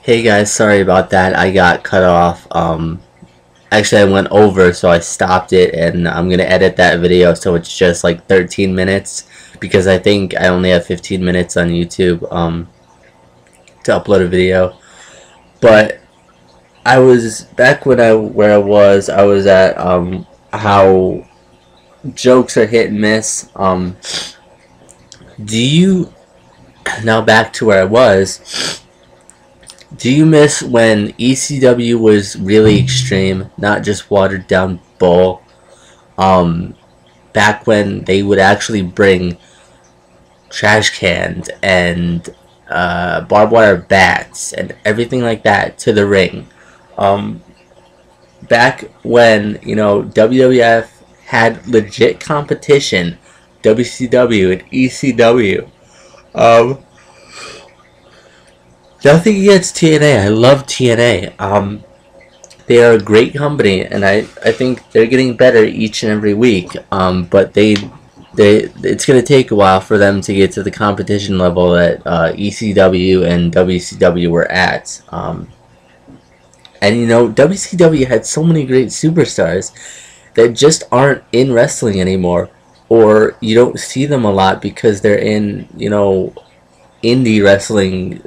Hey guys, sorry about that. I got cut off. Actually I went over, so I stopped it, and I'm gonna edit that video so it's just like 13 minutes because I think I only have 15 minutes on YouTube to upload a video. But I was back when I was at how jokes are hit and miss. Do you Now back to where I was. Do you miss when ECW was really extreme, not just watered down bull? Back when they would actually bring trash cans and barbed wire bats and everything like that to the ring. Um, Back when WWF had legit competition, WCW and ECW. Um, Nothing against TNA. I love TNA. They are a great company, and I think they're getting better each and every week. But it's going to take a while for them to get to the competition level that ECW and WCW were at. And WCW had so many great superstars that just aren't in wrestling anymore, or you don't see them a lot because they're in indie wrestling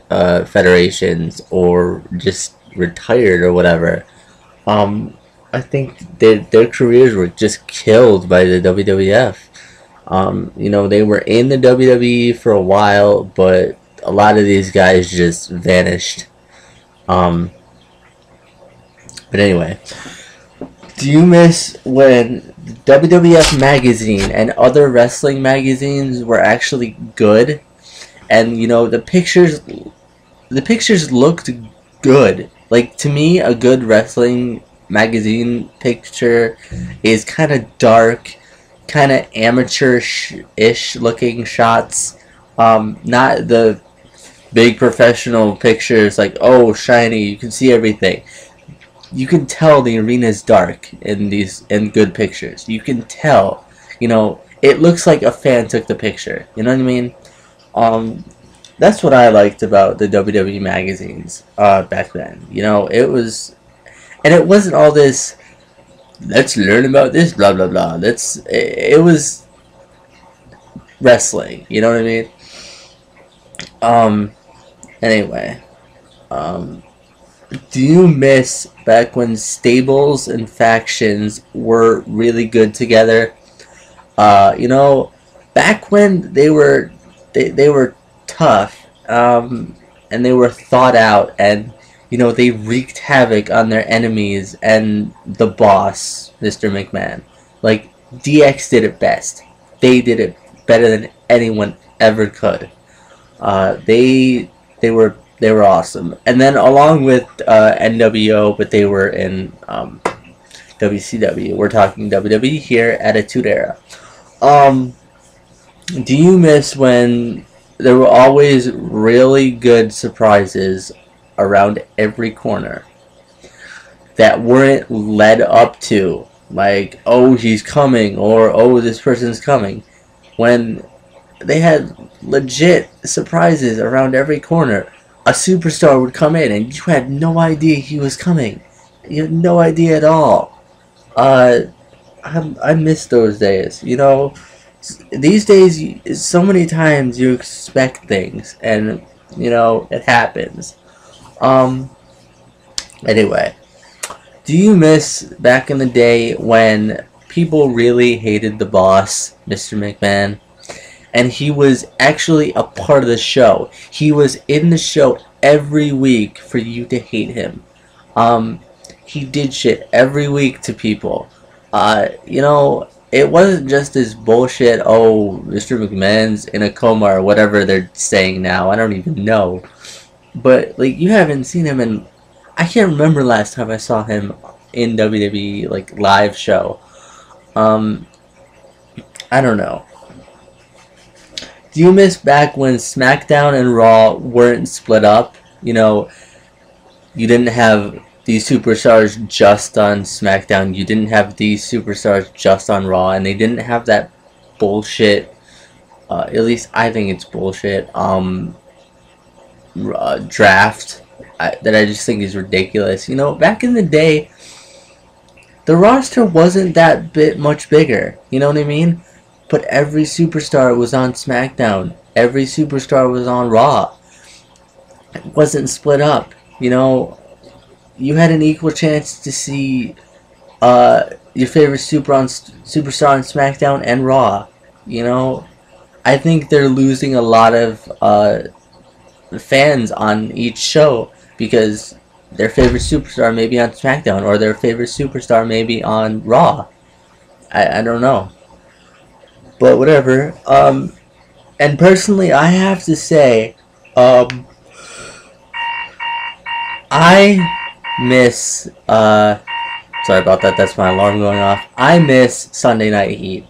federations or just retired or whatever. I think their careers were just killed by the WWF. They were in the WWE for a while, but a lot of these guys just vanished. But anyway, do you miss when WWF magazine and other wrestling magazines were actually good? And the pictures looked good. Like, to me, a good wrestling magazine picture is kind of dark, kind of amateur-ish looking shots. Not the big professional pictures like, oh, shiny, you can see everything. You can tell the arena is dark in good pictures. You can tell, it looks like a fan took the picture. You know what I mean? That's what I liked about the WWE magazines back then. It wasn't all this. Let's learn about this, blah blah blah. It was wrestling. You know what I mean? Anyway, do you miss back when stables and factions were really good together? Back when they were tough, and they were thought out, and they wreaked havoc on their enemies and the boss, Mr. McMahon. Like, DX did it best. They did it better than anyone ever could. They were awesome. And then along with NWO, but they were in WCW. We're talking WWE here, Attitude Era. Do you miss when there were always really good surprises around every corner that weren't led up to? Like, oh, he's coming, or oh, this person's coming. When they had legit surprises around every corner. A superstar would come in and you had no idea he was coming. You had no idea at all. I miss those days. These days, so many times you expect things, and it happens. Anyway, do you miss back in the day when people really hated the boss, Mr. McMahon? And he was actually a part of the show. He was in the show every week for you to hate him. He did shit every week to people. It wasn't just this bullshit, oh, Mr. McMahon's in a coma or whatever they're saying now. I don't even know. But, like, you haven't seen him in... I can't remember last time I saw him in WWE, like, live show. I don't know. Do you miss back when SmackDown and Raw weren't split up? You didn't have these superstars just on SmackDown. You didn't have these superstars just on Raw. And they didn't have that bullshit, at least I think it's bullshit, draft that I just think is ridiculous. You know, back in the day, the roster wasn't that much bigger. You know what I mean? But every superstar was on SmackDown. Every superstar was on Raw. It wasn't split up. You know, you had an equal chance to see your favorite superstar on SmackDown and Raw. You know, I think they're losing a lot of fans on each show because their favorite superstar may be on SmackDown or their favorite superstar may be on Raw. I don't know. But whatever. And personally, I have to say, I miss, sorry about that, that's my alarm going off. I miss Sunday Night Heat.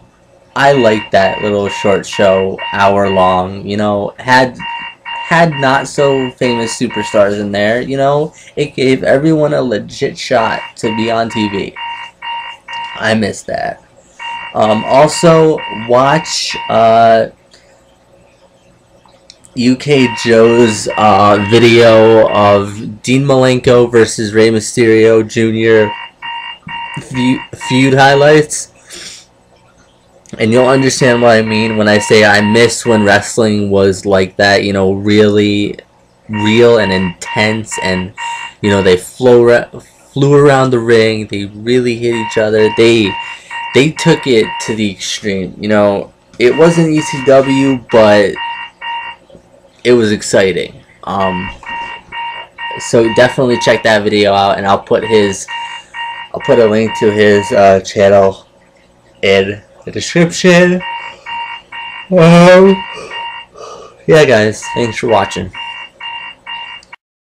I like that little short show, hour long, you know, had not so famous superstars in there, you know, it gave everyone a legit shot to be on TV. I miss that. Also, watch UK Joe's video of Dean Malenko versus Rey Mysterio Jr. feud highlights. And you'll understand what I mean when I say I miss when wrestling was like that, you know, really real and intense, and, you know, they flew around the ring, they really hit each other, they took it to the extreme, you know. It wasn't ECW, but it was exciting. So definitely check that video out, and I'll put a link to his channel in the description. Yeah, guys, thanks for watching.